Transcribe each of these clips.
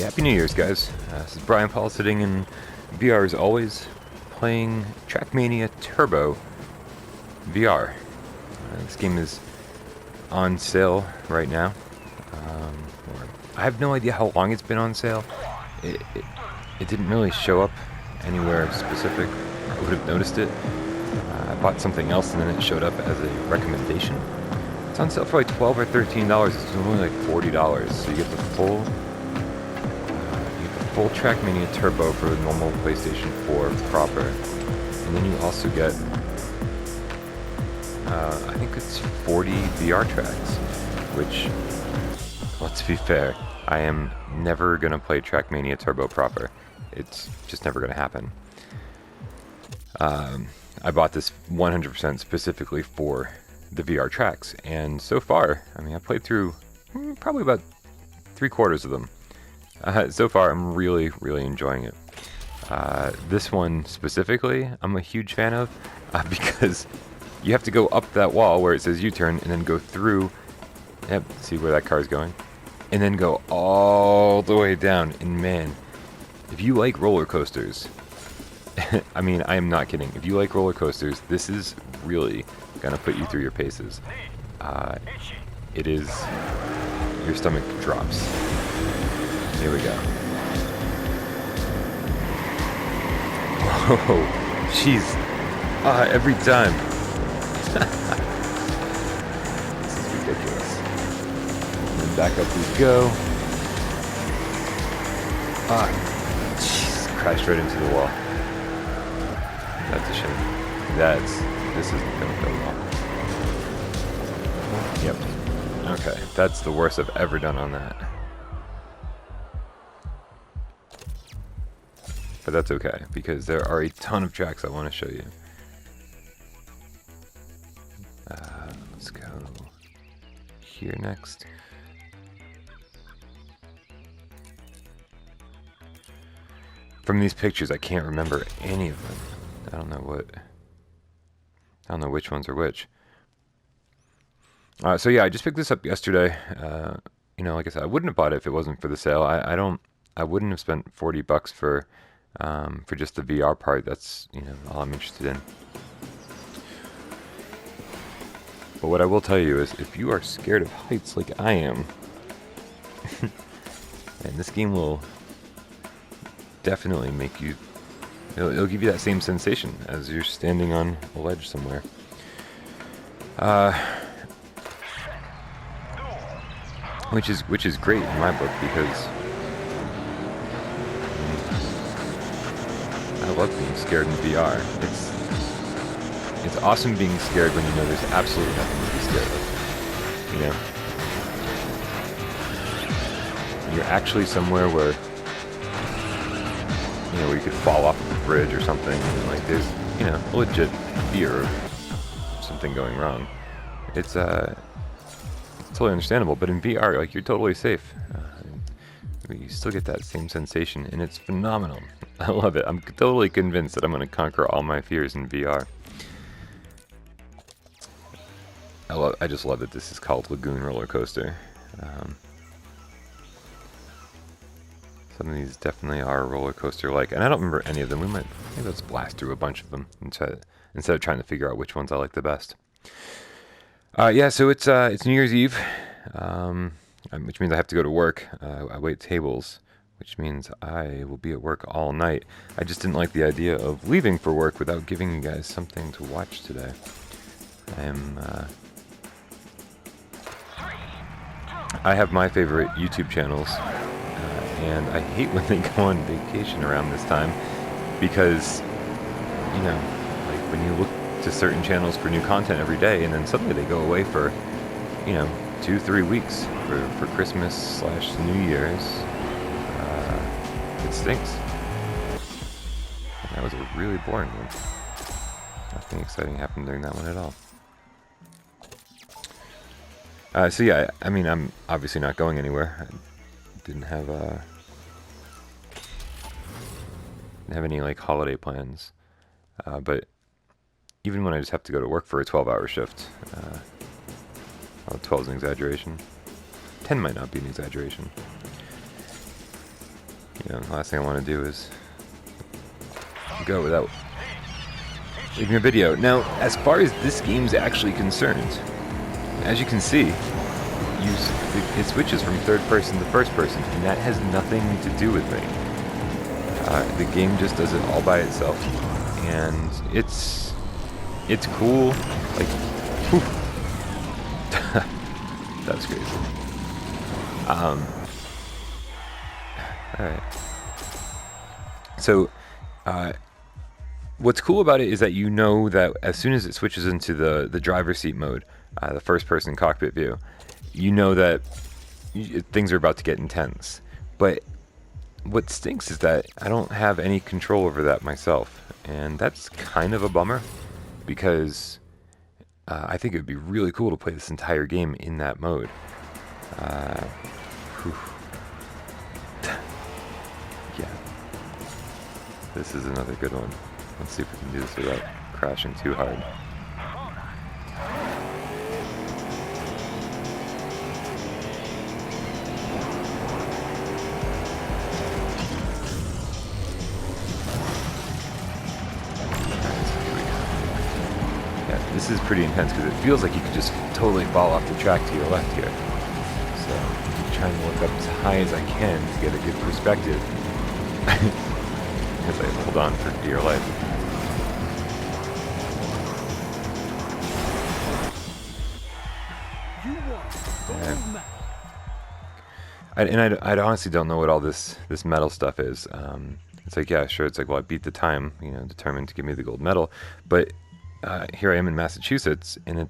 Happy New Year's, guys. This is Bryan Paul sitting in VR as always, playing Trackmania Turbo VR. This game is on sale right now. I have no idea how long it's been on sale. It didn't really show up anywhere specific. I would have noticed it. I bought something else and then it showed up as a recommendation. It's on sale for like $12 or $13. It's only like $40, so you get the full Trackmania Turbo for the normal PlayStation 4 proper, and then you also get I think it's 40 VR tracks, which, let's be fair, I am never gonna play Trackmania Turbo proper. It's just never gonna happen. I bought this 100% specifically for the VR tracks, and so far, I mean, I played through probably about 3/4 of them. So far, I'm really enjoying it. This one specifically, I'm a huge fan of, because you have to go up that wall where it says U-turn, and then go through, yep, see where that car is going, and then go all the way down. And man, if you like roller coasters, I mean, I am not kidding. If you like roller coasters, this is really gonna put you through your paces. It is, your stomach drops. Here we go. Whoa, jeez. Every time. This is ridiculous. And back up we go. Jeez, crashed right into the wall. That's a shame. This isn't gonna go well. Yep. Okay, that's the worst I've ever done on that. But that's okay, because there are a ton of tracks I want to show you. Let's go here next. From these pictures, I can't remember any of them. I don't know which ones are which. So yeah, I just picked this up yesterday. You know, like I said, I wouldn't have bought it if it wasn't for the sale. I wouldn't have spent $40 for just the VR part. That's, you know, all I'm interested in. But what I will tell you is, if you are scared of heights like I am, and this game will definitely make you, it'll give you that same sensation as you're standing on a ledge somewhere. Which is great in my book, because I love being scared in VR. It's awesome being scared when you know there's absolutely nothing to be scared of. You know? You're actually somewhere where, you know, where you could fall off of a bridge or something, and like there's, you know, a legit fear of something going wrong. It's totally understandable, but in VR, like, you're totally safe. You still get that same sensation, and it's phenomenal. I love it. I'm totally convinced that I'm going to conquer all my fears in VR. I just love that this is called Lagoon Roller Coaster. Some of these definitely are roller coaster-like, and I don't remember any of them. Maybe let's blast through a bunch of them instead of trying to figure out which ones I like the best. Yeah, so it's New Year's Eve, which means I have to go to work. I wait tables, which means I will be at work all night. I just didn't like the idea of leaving for work without giving you guys something to watch today. I have my favorite YouTube channels, and I hate when they go on vacation around this time, because, you know, like when you look to certain channels for new content every day, and then suddenly they go away for, you know, 2-3 weeks for Christmas/New Year's. It stinks. And that was a really boring one. Nothing exciting happened during that one at all. So yeah, I mean, I'm obviously not going anywhere. I didn't have any like holiday plans, but even when I just have to go to work for a 12-hour shift, 12 is an exaggeration. 10 might not be an exaggeration. the last thing I want to do is go without leaving a video. Now, as far as this game's actually concerned, as you can see, it switches from third person to first person, and that has nothing to do with me. The game just does it all by itself, and it's cool. Like, whew. That's crazy. Alright. So, what's cool about it is that you know that as soon as it switches into the driver's seat mode, the first-person cockpit view, you know that things are about to get intense. But what stinks is that I don't have any control over that myself, and that's kind of a bummer, because I think it would be really cool to play this entire game in that mode. Yeah. This is another good one. Let's see if we can do this without crashing too hard. This is pretty intense because it feels like you could just totally fall off the track to your left here. So I'm trying to look up as high as I can to get a good perspective. As I hold on for dear life. Yeah. I honestly don't know what all this medal stuff is. It's like, yeah, sure. It's like, well, I beat the time, determined to give me the gold medal, but here I am in Massachusetts, and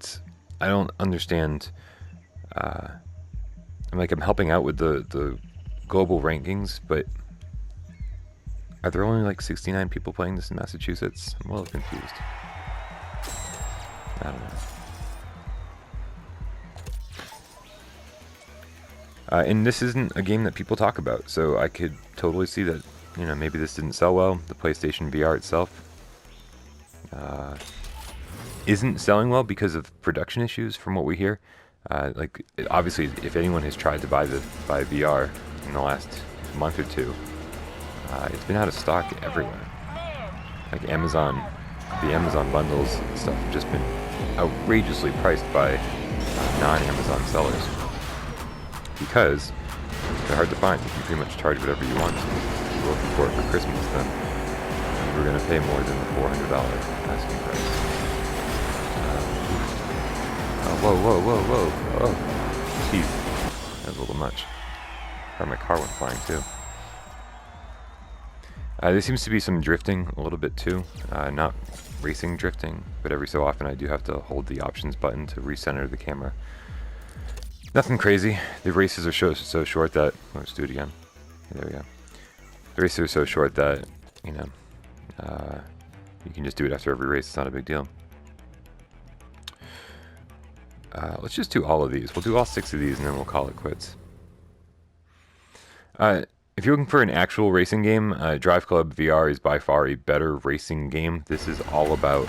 I don't understand. I'm helping out with the global rankings, but are there only like 69 people playing this in Massachusetts? I'm a little confused. I don't know. And this isn't a game that people talk about, so I could totally see that, maybe this didn't sell well. The PlayStation VR itself isn't selling well because of production issues, from what we hear. Obviously, if anyone has tried to buy VR in the last month or two, it's been out of stock everywhere. Like Amazon, the Amazon bundles and stuff have just been outrageously priced by non-Amazon sellers because they're hard to find. You can pretty much charge whatever you want. If you're looking for it for Christmas, then we're going to pay more than the $400 asking price. Whoa. Oh, jeez. That was a little much. My car went flying too. There seems to be some drifting a little bit too. Not racing drifting, but every so often I do have to hold the options button to recenter the camera. Nothing crazy. The races are so short that... Let's do it again. There we go. The races are so short that, you can just do it after every race. It's not a big deal. Let's just do all of these. We'll do all 6 of these and then we'll call it quits. If you're looking for an actual racing game, Drive Club VR is by far a better racing game. This is all about,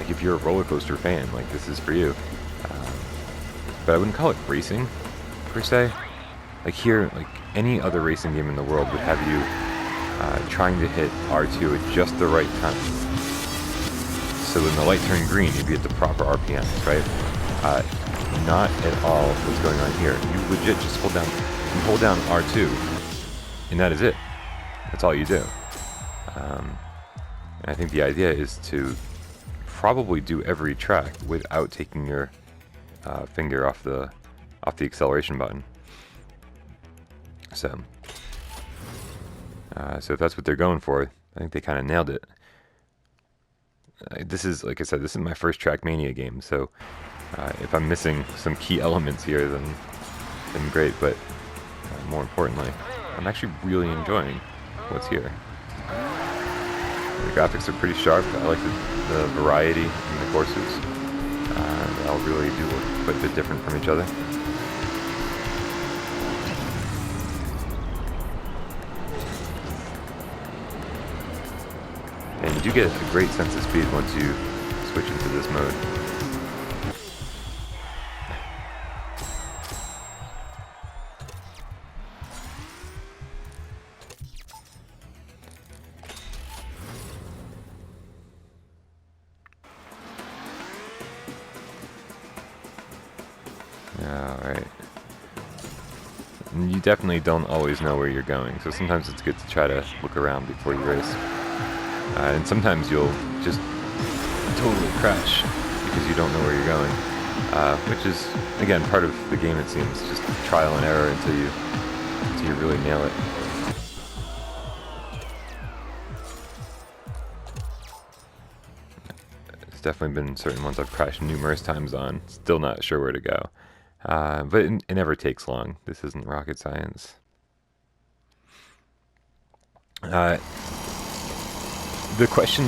if you're a roller coaster fan, this is for you. But I wouldn't call it racing, per se. Any other racing game in the world would have you trying to hit R2 at just the right time. So when the light turned green, you'd be at the proper RPMs, right? Not at all what's going on here. You legit just hold down R2, and that is it. That's all you do. And I think the idea is to probably do every track without taking your finger off the acceleration button. So if that's what they're going for, I think they kind of nailed it. This is, like I said, this is my first Trackmania game, so if I'm missing some key elements here, then great, but more importantly, I'm actually really enjoying what's here. The graphics are pretty sharp. I like the variety in the courses. They all really do look quite a bit different from each other. And you do get a great sense of speed once you switch into this mode. Alright. You definitely don't always know where you're going, so sometimes it's good to try to look around before you race. And sometimes you'll just totally crash because you don't know where you're going, which is, again, part of the game, it seems. Just trial and error until you really nail it. There's definitely been certain ones I've crashed numerous times on, still not sure where to go. But it never takes long. This isn't rocket science. The question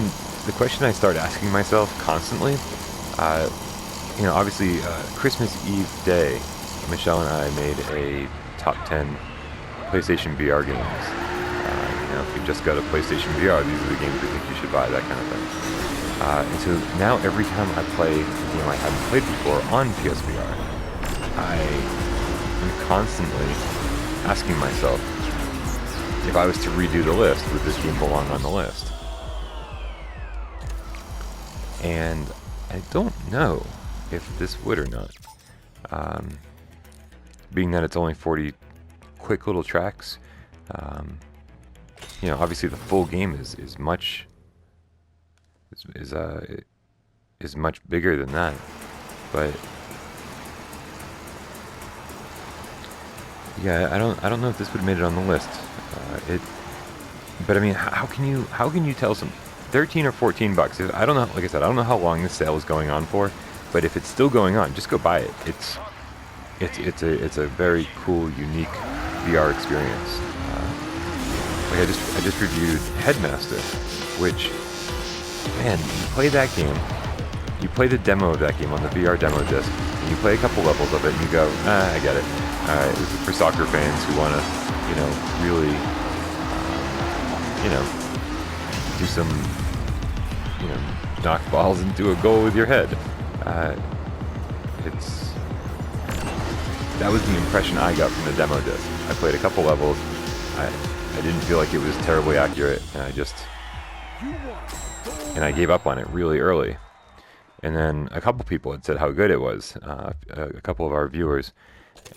I start asking myself constantly, you know, obviously Christmas Eve day, Michelle and I made a top 10 PlayStation VR games. You know, if you just got a PlayStation VR, these are the games we think you should buy, that kind of thing. And so now every time I play a game I haven't played before on PSVR, I am constantly asking myself, if I was to redo the list, would this game belong on the list? And I don't know if this would or not. Being that it's only 40 quick little tracks, you know, obviously the full game is much bigger than that, but yeah, I don't know if this would have made it on the list. But I mean, how can you tell some $13 or $14? I don't know. Like I said, I don't know how long this sale is going on for, but if it's still going on, just go buy it. It's a very cool, unique VR experience. Like I just reviewed Headmaster, which, man, you play that game, you play the demo of that game on the VR demo disc, and you play a couple levels of it, and you go, I get it. This is for soccer fans who want to, you know, really, you know, do some, you know, knock balls into a goal with your head. That was the impression I got from the demo disc. I played a couple levels. I didn't feel like it was terribly accurate, and I gave up on it really early. And then a couple people had said how good it was. A couple of our viewers,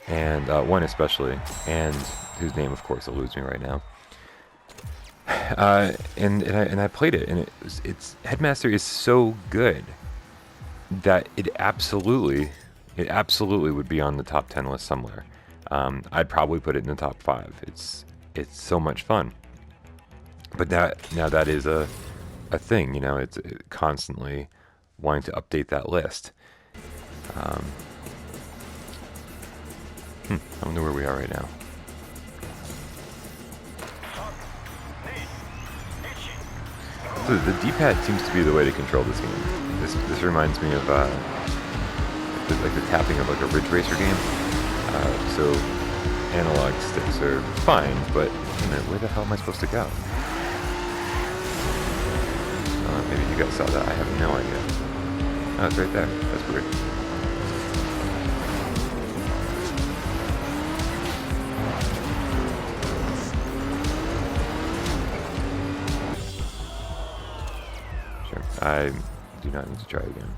and one especially, and whose name of course eludes me right now. And I played it, and it's Headmaster is so good that it absolutely would be on the top 10 list somewhere. I'd probably put it in the top 5. It's so much fun. But that is a thing, you know. It's constantly wanting to update that list. I wonder where we are right now. So the D-pad seems to be the way to control this game. This reminds me of like the tapping of like a Ridge Racer game. So analog sticks are fine, but you know, where the hell am I supposed to go? Maybe you guys saw that. I have no idea. Oh, it's right there. That's weird. Sure. I do not need to try again.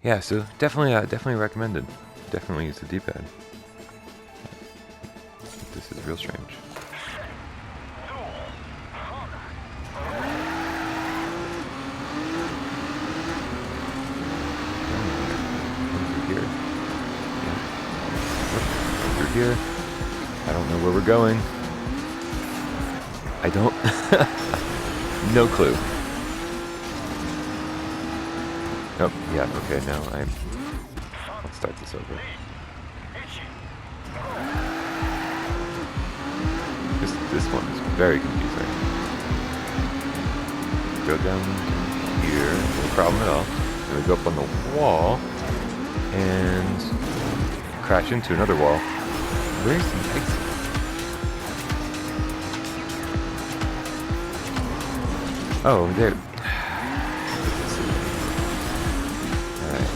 Yeah. So definitely recommended. Definitely use the D-pad. This is real strange. Here. I don't know where we're going. I don't. No clue. Oh, yeah, okay, now Let's start this over. This one is very confusing. Go down here, no problem at all. Then we go up on the wall and crash into another wall. Where's the exit? Oh, there. Alright.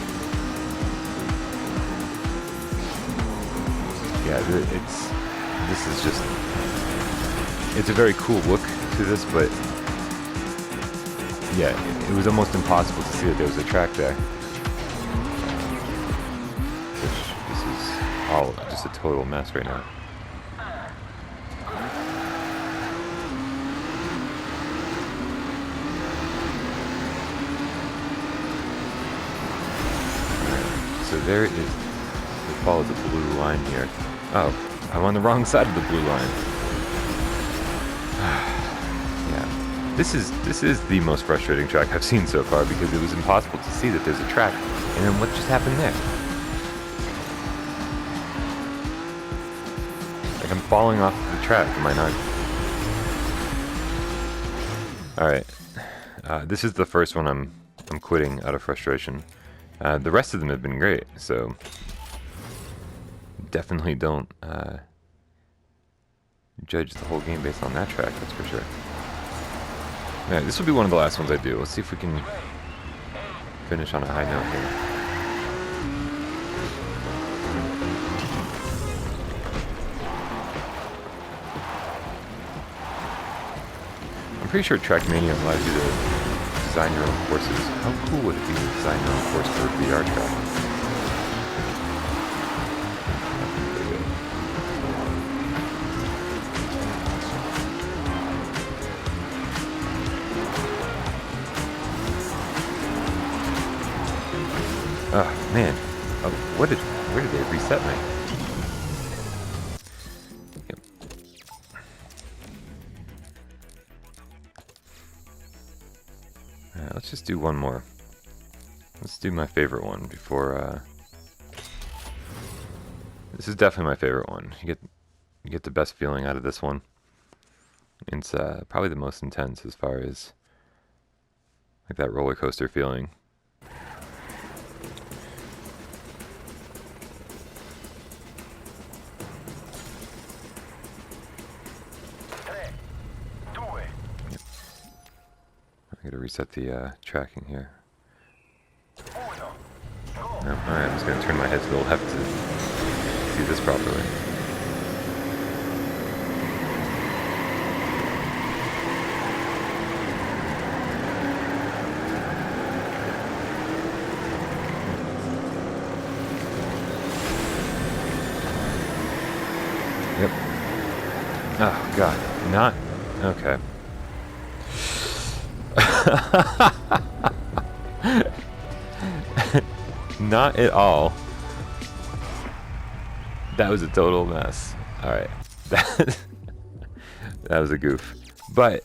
Yeah, this is just... It's a very cool look to this, but yeah, it was almost impossible to see that there was a track there. Which, this is all just a total mess right now. So there it is. We follow the blue line here. Oh, I'm on the wrong side of the blue line. Yeah, this is the most frustrating track I've seen so far because it was impossible to see that there's a track. And then what just happened there? Like I'm falling off the track, am I not? All right, this is the first one I'm quitting out of frustration. The rest of them have been great, so definitely don't judge the whole game based on that track, that's for sure. Alright, this will be one of the last ones I do. Let's see if we can finish on a high note here. I'm pretty sure Trackmania allows you to design your own courses. How cool would it be to design your own course for a VR track? Oh man, where did they reset me? Yep. Alright, let's just do one more. Let's do my favorite one before, this is definitely my favorite one. You get the best feeling out of this one. It's probably the most intense as far as like that roller coaster feeling. I gotta reset the tracking here. No, alright, I'm just gonna turn my head to the left to see this properly. Yep. Oh god, not okay. Not at all. That was a total mess. Alright. That was a goof. But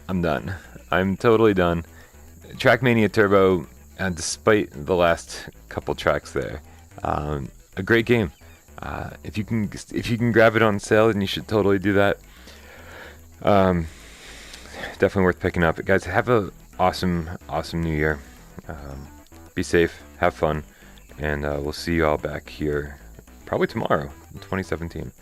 I'm done. I'm totally done. Trackmania Turbo, despite the last couple tracks there, a great game. If you can grab it on sale, then you should totally do that. Definitely worth picking up. Guys, have a awesome new year. Be safe, have fun, and we'll see you all back here probably tomorrow in 2017.